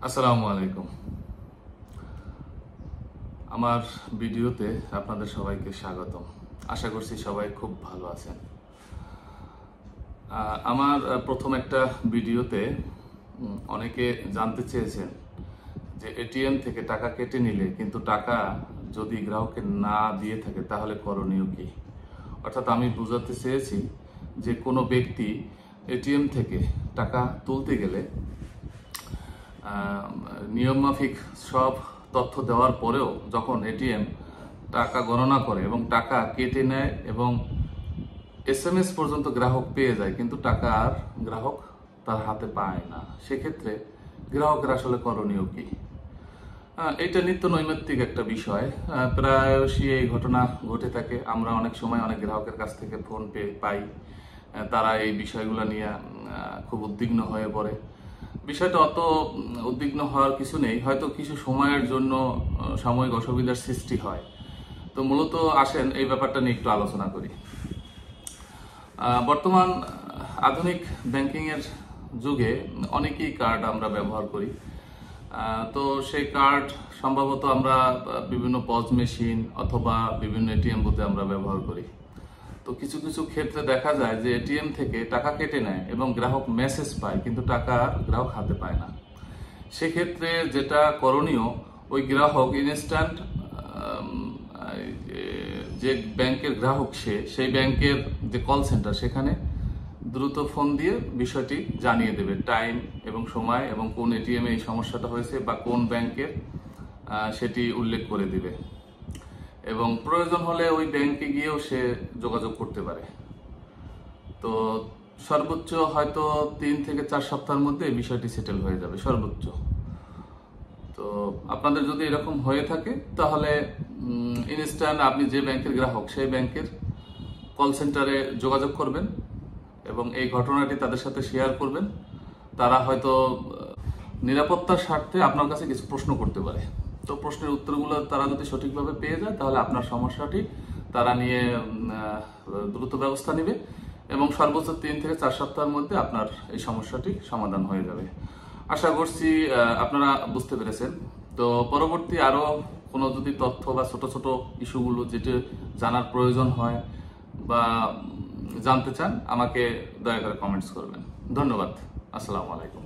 আসসালামু আলাইকুম। আমার ভিডিওতে আপনাদের সবাইকে স্বাগতম। আশা করছি সবাই খুব ভালো আছেন। আমার প্রথম একটা ভিডিওতে অনেকে জানতে চেয়েছেন যে এটিএম থেকে টাকা কেটে নিলে কিন্তু টাকা যদি গ্রাহকের না দিয়ে থাকে তাহলে করণীয় কি। অর্থাৎ আমি বোঝাতে চেয়েছি যে কোনো ব্যক্তি এটিএম থেকে টাকা তুলতে গেলে নিয়মমাফিক সব তথ্য দেওয়ার পরেও যখন এটিএম টাকা গণনা করে এবং টাকা কেটে নেয় এবং এসএমএস পর্যন্ত গ্রাহক পেয়ে যায় কিন্তু টাকা আর গ্রাহক তার হাতে পায় না, সেক্ষেত্রে গ্রাহকের আসলে করণীয় কি। এটা নিত্য নৈমিত্তিক একটা বিষয়। প্রায়শই এই ঘটনা ঘটে থাকে। আমরা অনেক সময় অনেক গ্রাহকের কাছ থেকে ফোন পাই, তারা এই বিষয়গুলো নিয়ে খুব উদ্বিগ্ন হয়ে পড়ে। বিষয়টা অত উদ্বিগ্ন হওয়ার কিছু নেই, হয়তো কিছু সময়ের জন্য সাময়িক অসুবিধার সৃষ্টি হয়। তো মূলত আসেন এই ব্যাপারটা নিয়ে একটু আলোচনা করি। বর্তমান আধুনিক ব্যাংকিং এর যুগে অনেকেই কার্ড আমরা ব্যবহার করি। তো সেই কার্ড সম্ভবত আমরা বিভিন্ন পজ মেশিন অথবা বিভিন্ন এটিএম বুথে আমরা ব্যবহার করি। তো কিছু কিছু ক্ষেত্রে দেখা যায় যে এটিএম থেকে টাকা কেটে নেয় এবং গ্রাহক মেসেজ পায় কিন্তু টাকা গ্রাহক হাতে পায় না। সেক্ষেত্রে যেটা করণীয়, ওই গ্রাহক ইনস্ট্যান্ট যে ব্যাংকের গ্রাহক সেই ব্যাংকের যে কল সেন্টার সেখানে দ্রুত ফোন দিয়ে বিষয়টি জানিয়ে দেবে, টাইম এবং সময় এবং কোন এটিএম এই সমস্যাটা হয়েছে বা কোন ব্যাংকের সেটি উল্লেখ করে দিবে এবং প্রয়োজন হলে ওই ব্যাংকে গিয়েও সে যোগাযোগ করতে পারে। তো সর্বোচ্চ হয়তো 3 থেকে 4 সপ্তাহের মধ্যে এই বিষয়টি সেটেল হয়ে যাবে সর্বোচ্চ। তো আপনাদের যদি এরকম হয়ে থাকে তাহলে ইনস্ট্যান্ট আপনি যে ব্যাংকের গ্রাহক সেই ব্যাংকের কল সেন্টারে যোগাযোগ করবেন এবং এই ঘটনাটি তাদের সাথে শেয়ার করবেন। তারা হয়তো নিরাপত্তার স্বার্থে আপনার কাছে কিছু প্রশ্ন করতে পারে। তো প্রশ্নের উত্তরগুলো তারা যদি সঠিকভাবে পেয়ে যায় তাহলে আপনার সমস্যাটি তারা নিয়ে দ্রুত ব্যবস্থা নেবে এবং সর্বোচ্চ 3 থেকে 4 সপ্তাহের মধ্যে আপনার এই সমস্যাটি সমাধান হয়ে যাবে। আশা করছি আপনারা বুঝতে পেরেছেন। তো পরবর্তী আরো কোনো যদি তথ্য বা ছোট ছোট ইস্যুগুলো যেটা জানার প্রয়োজন হয় বা জানতে চান আমাকে দয়া করে কমেন্টস করবেন। ধন্যবাদ। আসসালামু আলাইকুম।